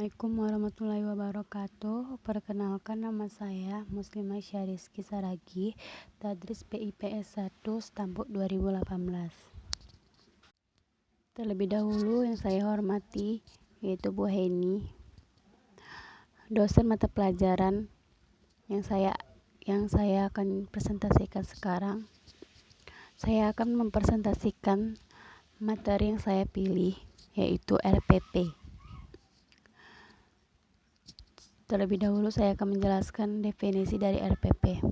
Assalamualaikum warahmatullahi wabarakatuh. Perkenalkan, nama saya Muslimah Syariski Saragi, Tadris PIPS 1 Stambuk 2018. Terlebih dahulu yang saya hormati yaitu Bu Heni, dosen mata pelajaran yang saya akan presentasikan sekarang. Saya akan mempresentasikan materi yang saya pilih, yaitu RPP. Terlebih dahulu saya akan menjelaskan definisi dari RPP.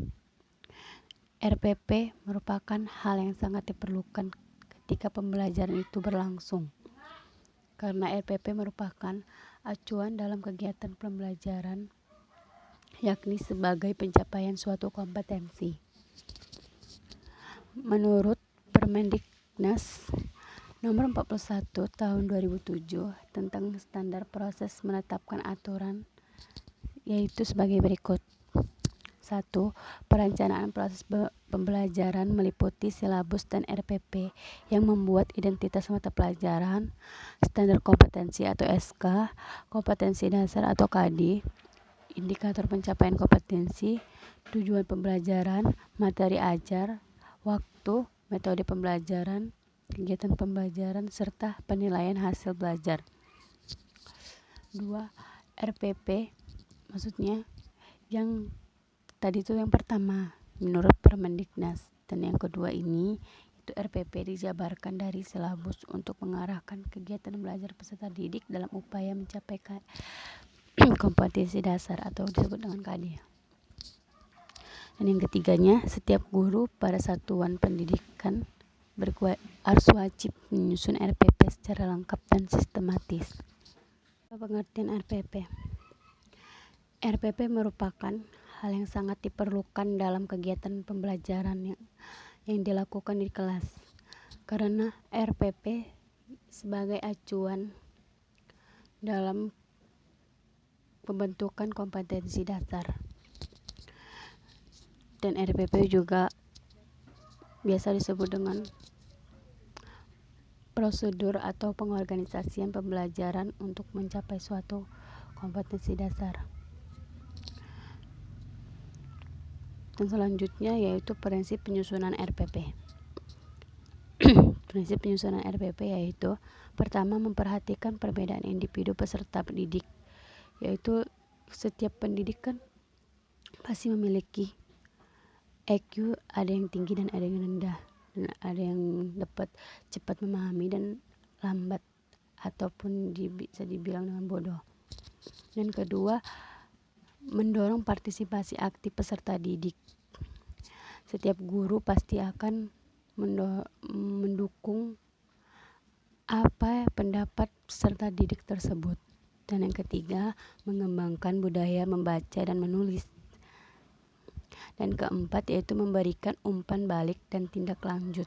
RPP merupakan hal yang sangat diperlukan ketika pembelajaran itu berlangsung, karena RPP merupakan acuan dalam kegiatan pembelajaran, yakni sebagai pencapaian suatu kompetensi. Menurut Permendiknas Nomor 41 Tahun 2007 tentang standar proses menetapkan aturan, yaitu sebagai berikut. 1. Perencanaan proses pembelajaran meliputi silabus dan RPP yang membuat identitas mata pelajaran, standar kompetensi atau SK, kompetensi dasar atau KD, indikator pencapaian kompetensi, tujuan pembelajaran, materi ajar, waktu, metode pembelajaran, kegiatan pembelajaran, serta penilaian hasil belajar. 2. RPP maksudnya yang tadi itu yang pertama menurut Permendiknas, dan yang kedua ini itu RPP dijabarkan dari silabus untuk mengarahkan kegiatan belajar peserta didik dalam upaya mencapai kompetensi dasar atau disebut dengan KD. Dan yang ketiganya, setiap guru pada satuan pendidikan harus wajib menyusun RPP secara lengkap dan sistematis. Pengertian RPP. RPP merupakan hal yang sangat diperlukan dalam kegiatan pembelajaran yang dilakukan di kelas, karena RPP sebagai acuan dalam pembentukan kompetensi dasar. Dan RPP juga biasa disebut dengan prosedur atau pengorganisasian pembelajaran untuk mencapai suatu kompetensi dasar. Dan selanjutnya yaitu prinsip penyusunan RPP. Prinsip penyusunan RPP yaitu pertama, memperhatikan perbedaan individu peserta didik, yaitu setiap pendidikan pasti memiliki EQ, ada yang tinggi dan ada yang rendah, dan ada yang dapat cepat memahami dan lambat ataupun bisa dibilang dengan bodoh. Dan kedua, mendorong partisipasi aktif peserta didik. Setiap guru pasti akan mendukung apa pendapat peserta didik tersebut. Dan yang ketiga, mengembangkan budaya membaca dan menulis. Dan keempat yaitu memberikan umpan balik dan tindak lanjut,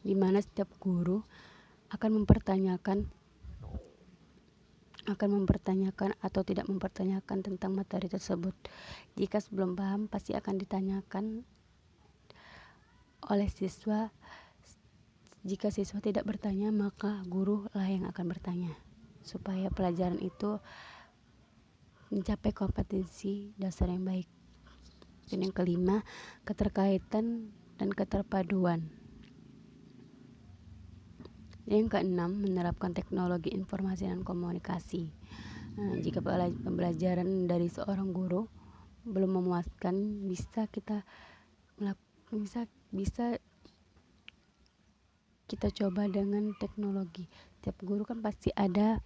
di mana setiap guru akan mempertanyakan atau tidak mempertanyakan tentang materi tersebut. Jika sebelum paham, pasti akan ditanyakan oleh siswa. Jika siswa tidak bertanya, maka guru lah yang akan bertanya, supaya pelajaran itu mencapai kompetensi dasar yang baik. Dan yang kelima, keterkaitan dan keterpaduan. Yang keenam, menerapkan teknologi informasi dan komunikasi. Jika pembelajaran dari seorang guru belum memuaskan, bisa kita coba dengan teknologi. Tiap guru kan pasti ada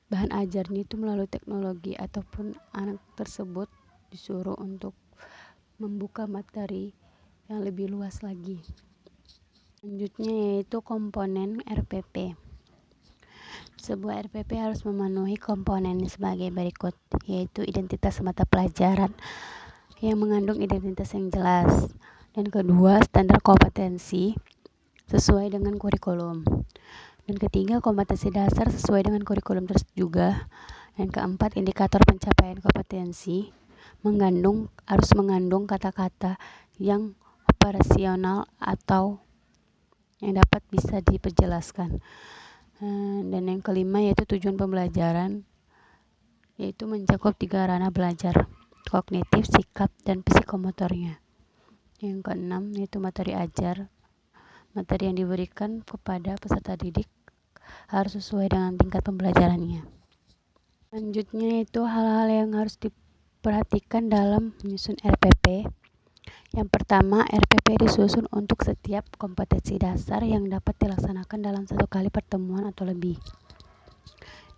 bahan ajarnya itu melalui teknologi, ataupun anak tersebut disuruh untuk membuka materi yang lebih luas lagi. Selanjutnya yaitu komponen RPP. Sebuah RPP harus memenuhi komponen sebagai berikut, yaitu identitas mata pelajaran yang mengandung identitas yang jelas. Dan kedua, standar kompetensi sesuai dengan kurikulum. Dan ketiga, kompetensi dasar sesuai dengan kurikulum juga. Dan keempat, indikator pencapaian kompetensi harus mengandung kata-kata yang operasional atau yang dapat bisa diperjelaskan. Dan yang kelima yaitu tujuan pembelajaran, yaitu mencakup 3 ranah belajar: kognitif, sikap, dan psikomotornya. Yang keenam yaitu materi ajar. Materi yang diberikan kepada peserta didik harus sesuai dengan tingkat pembelajarannya. Selanjutnya itu hal-hal yang harus diperhatikan dalam menyusun RPP. Yang pertama, RPP disusun untuk setiap kompetensi dasar yang dapat dilaksanakan dalam 1 kali pertemuan atau lebih.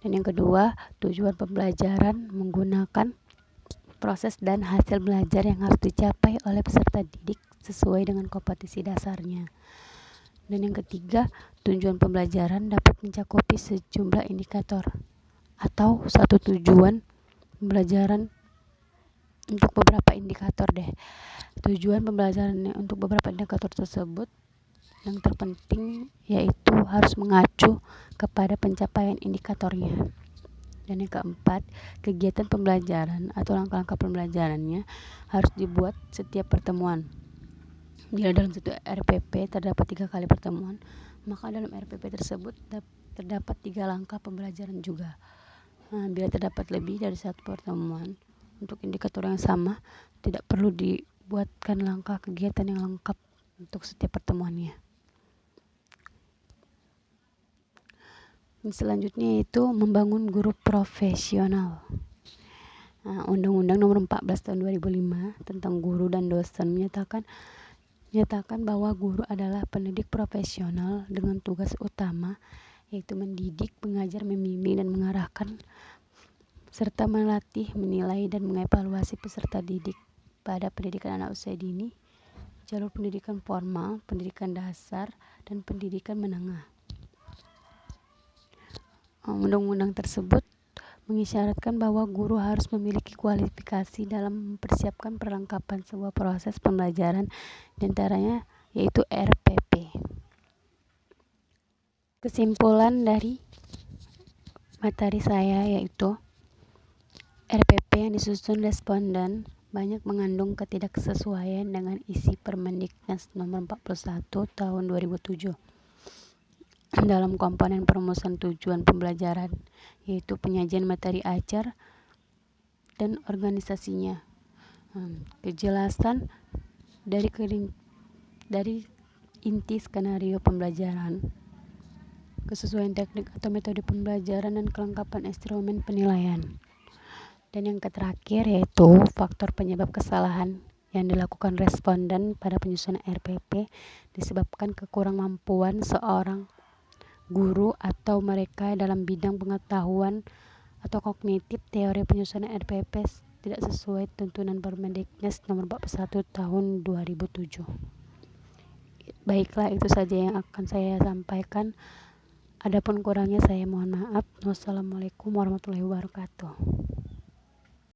Dan yang kedua, tujuan pembelajaran menggunakan proses dan hasil belajar yang harus dicapai oleh peserta didik sesuai dengan kompetensi dasarnya. Dan yang ketiga, tujuan pembelajaran dapat mencakupi sejumlah indikator atau satu tujuan pembelajaran untuk beberapa indikator Tujuan pembelajaran untuk beberapa indikator tersebut yang terpenting yaitu harus mengacu kepada pencapaian indikatornya. Dan yang keempat, kegiatan pembelajaran atau langkah-langkah pembelajarannya harus dibuat setiap pertemuan. Bila dalam satu RPP terdapat 3 kali pertemuan, maka dalam RPP tersebut terdapat 3 langkah pembelajaran juga. Bila terdapat lebih dari 1 pertemuan untuk indikator yang sama, tidak perlu dibuatkan langkah kegiatan yang lengkap untuk setiap pertemuannya. Selanjutnya itu membangun guru profesional. Undang-Undang Nomor 14 Tahun 2005 tentang guru dan dosen menyatakan bahwa guru adalah pendidik profesional dengan tugas utama yaitu mendidik, mengajar, membimbing, dan mengarahkan serta melatih, menilai, dan mengevaluasi peserta didik pada pendidikan anak usia dini, jalur pendidikan formal, pendidikan dasar, dan pendidikan menengah. Undang-undang tersebut mengisyaratkan bahwa guru harus memiliki kualifikasi dalam mempersiapkan perlengkapan sebuah proses pembelajaran, diantaranya yaitu RPP. Kesimpulan dari materi saya yaitu RPP yang disusun responden banyak mengandung ketidaksesuaian dengan isi Permendiknas Nomor 41 Tahun 2007 dalam komponen perumusan tujuan pembelajaran, yaitu penyajian materi ajar dan organisasinya. Kejelasan dari inti skenario pembelajaran, kesesuaian teknik atau metode pembelajaran, dan kelengkapan instrumen penilaian. Dan yang terakhir yaitu faktor penyebab kesalahan yang dilakukan responden pada penyusunan RPP disebabkan kekurangmampuan seorang guru atau mereka dalam bidang pengetahuan atau kognitif. Teori penyusunan RPP tidak sesuai tuntunan Permendiknas Nomor 41 Tahun 2007. Baiklah, itu saja yang akan saya sampaikan. Adapun kurangnya saya mohon maaf. Wassalamualaikum warahmatullahi wabarakatuh.